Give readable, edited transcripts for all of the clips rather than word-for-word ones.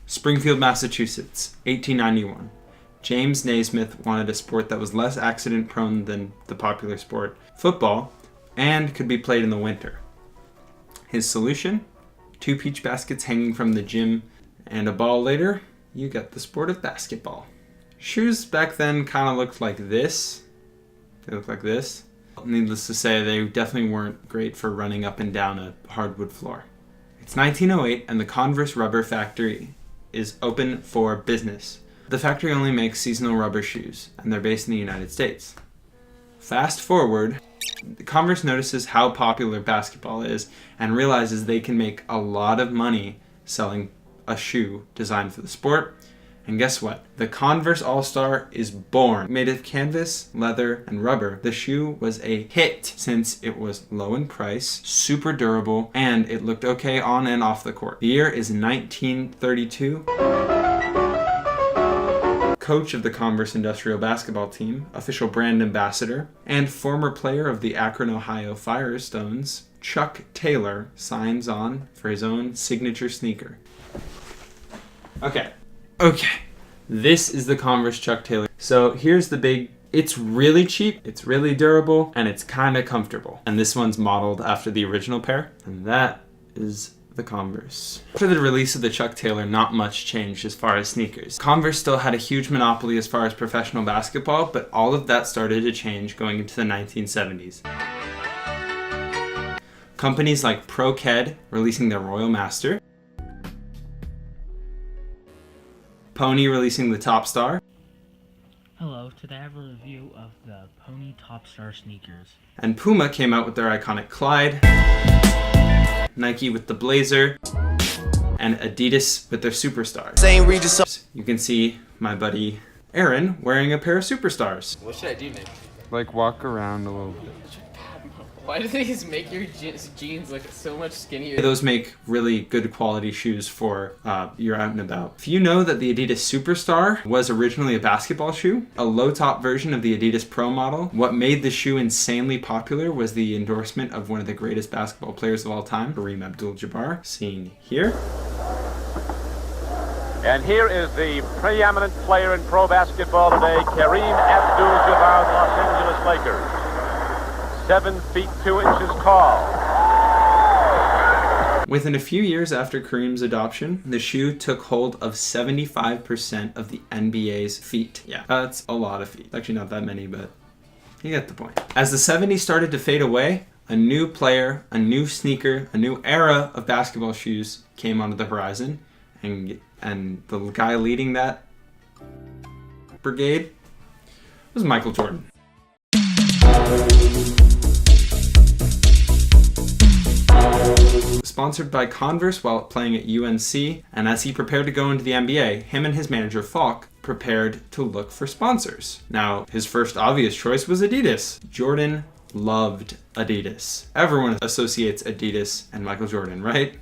Springfield, Massachusetts, 1891. James Naismith wanted a sport that was less accident-prone than the popular sport, football, and could be played in the winter. His solution? 2 peach baskets hanging from the gym, and a ball later, you get the sport of basketball. Shoes back then kind of looked like this. They looked like this. Needless to say, they definitely weren't great for running up and down a hardwood floor. It's 1908 and the Converse rubber factory is open for business. The factory only makes seasonal rubber shoes, and they're based in the United States. Fast forward, Converse notices how popular basketball is and realizes they can make a lot of money selling a shoe designed for the sport. And guess what? The Converse All-Star is born. Made of canvas, leather, and rubber, the shoe was a hit since it was low in price, super durable, and it looked okay on and off the court. The year is 1932. Coach of the Converse Industrial Basketball Team, official brand ambassador, and former player of the Akron, Ohio Firestones, Chuck Taylor signs on for his own signature sneaker. Okay, this is the Converse Chuck Taylor. So here's the big, it's really cheap, it's really durable, and it's kind of comfortable. And this one's modeled after the original pair, and that is the Converse. After the release of the Chuck Taylor, not much changed as far as sneakers. Converse still had a huge monopoly as far as professional basketball, but all of that started to change going into the 1970s. Companies like Pro-Ked releasing their Royal Master, Pony releasing the Top Star. Hello, today I have a review of the Pony Top Star sneakers. And Puma came out with their iconic Clyde, Nike with the Blazer, and Adidas with their Superstars. You can see my buddy Aaron wearing a pair of Superstars. What should I do, Nick? Like walk around a little bit. Why do these make your jeans look so much skinnier? Those make really good quality shoes for you're out and about. If you know that the Adidas Superstar was originally a basketball shoe, a low-top version of the Adidas Pro model, what made the shoe insanely popular was the endorsement of one of the greatest basketball players of all time, Kareem Abdul-Jabbar, seen here. And here is the preeminent player in pro basketball today, Kareem Abdul-Jabbar of the Los Angeles Lakers. 7 feet 2 inches tall. Within a few years after Kareem's adoption, the shoe took hold of 75% of the NBA's feet. Yeah, that's a lot of feet. Actually not that many, but you get the point. As the 70s started to fade away, a new player, a new sneaker, a new era of basketball shoes came onto the horizon, and the guy leading that brigade was Michael Jordan. Sponsored by Converse while playing at UNC, and as he prepared to go into the NBA, him and his manager Falk prepared to look for sponsors. Now, his first obvious choice was Adidas. Jordan loved Adidas. Everyone associates Adidas and Michael Jordan, right?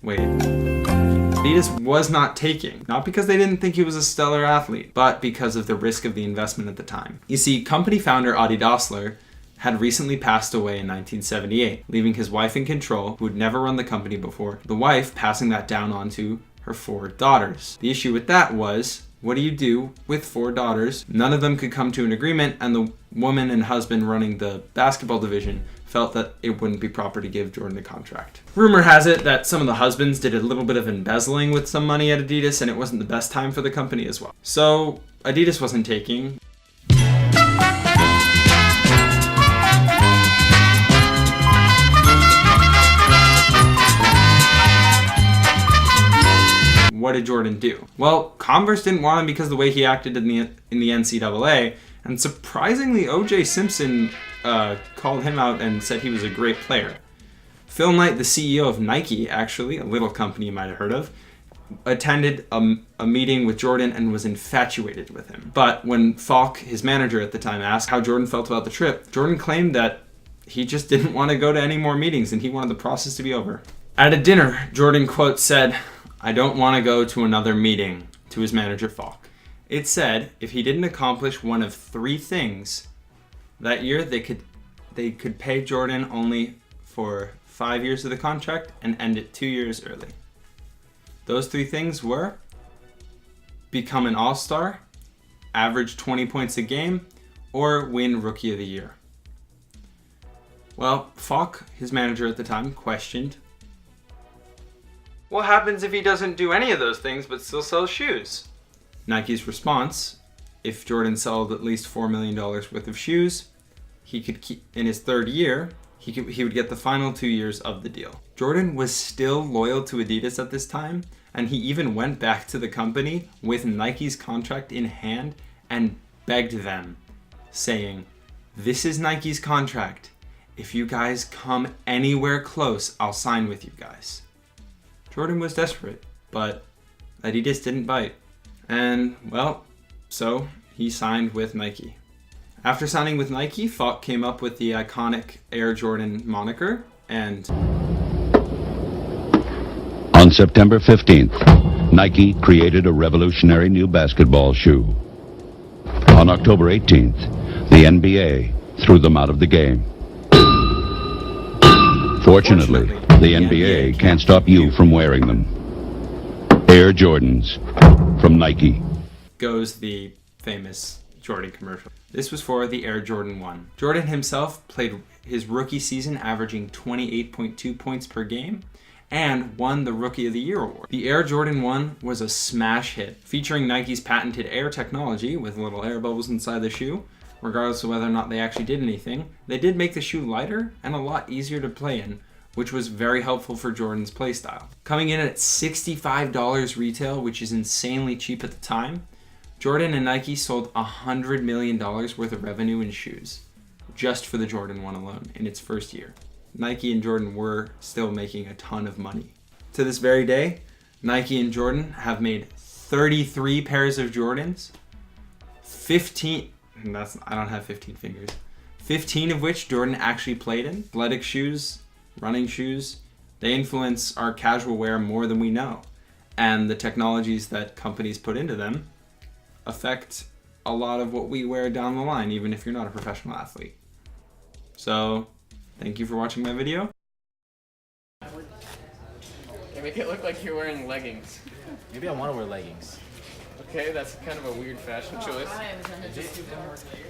Wait. Adidas was not taking, not because they didn't think he was a stellar athlete, but because of the risk of the investment at the time. You see, company founder Adi Dassler had recently passed away in 1978, leaving his wife in control, who had never run the company before, the wife passing that down onto her 4 daughters. The issue with that was, what do you do with 4 daughters? None of them could come to an agreement, and the woman and husband running the basketball division felt that it wouldn't be proper to give Jordan a contract. Rumor has it that some of the husbands did a little bit of embezzling with some money at Adidas, and it wasn't the best time for the company as well. So Adidas wasn't taking. What did Jordan do? Well, Converse didn't want him because of the way he acted in the NCAA, and surprisingly, O.J. Simpson called him out and said he was a great player. Phil Knight, the CEO of Nike, actually, a little company you might have heard of, attended a meeting with Jordan and was infatuated with him. But when Falk, his manager at the time, asked how Jordan felt about the trip, Jordan claimed that he just didn't want to go to any more meetings and he wanted the process to be over. At a dinner, Jordan, quote, said, "I don't want to go to another meeting," to his manager Falk. It said if he didn't accomplish one of 3 things that year, they could pay Jordan only for 5 years of the contract and end it 2 years early. Those 3 things were become an all-star, average 20 points a game, or win Rookie of the Year. Well, Falk, his manager at the time, questioned, what happens if he doesn't do any of those things but still sells shoes? Nike's response, if Jordan sold at least $4 million worth of shoes, he could keep, in his 3rd year, he would get the final 2 years of the deal. Jordan was still loyal to Adidas at this time, and he even went back to the company with Nike's contract in hand and begged them, saying, this is Nike's contract. If you guys come anywhere close, I'll sign with you guys. Jordan was desperate, but Adidas didn't bite. And, well, so he signed with Nike. After signing with Nike, Falk came up with the iconic Air Jordan moniker, and on September 15th, Nike created a revolutionary new basketball shoe. On October 18th, the NBA threw them out of the game. Fortunately, the NBA can't stop you from wearing them. Air Jordans from Nike. Goes the famous Jordan commercial. This was for the Air Jordan 1. Jordan himself played his rookie season averaging 28.2 points per game and won the Rookie of the Year award. The Air Jordan 1 was a smash hit, featuring Nike's patented air technology with little air bubbles inside the shoe. Regardless of whether or not they actually did anything, they did make the shoe lighter and a lot easier to play in, which was very helpful for Jordan's playstyle. Coming in at $65 retail, which is insanely cheap at the time, Jordan and Nike sold $100 million worth of revenue in shoes, just for the Jordan 1 alone in its first year. Nike and Jordan were still making a ton of money. To this very day, Nike and Jordan have made 33 pairs of Jordans, 15 of which Jordan actually played in. Athletic shoes, running shoes, they influence our casual wear more than we know. And the technologies that companies put into them affect a lot of what we wear down the line, even if you're not a professional athlete. So, thank you for watching my video. You make it look like you're wearing leggings. Maybe I want to wear leggings. Okay, that's kind of a weird fashion choice.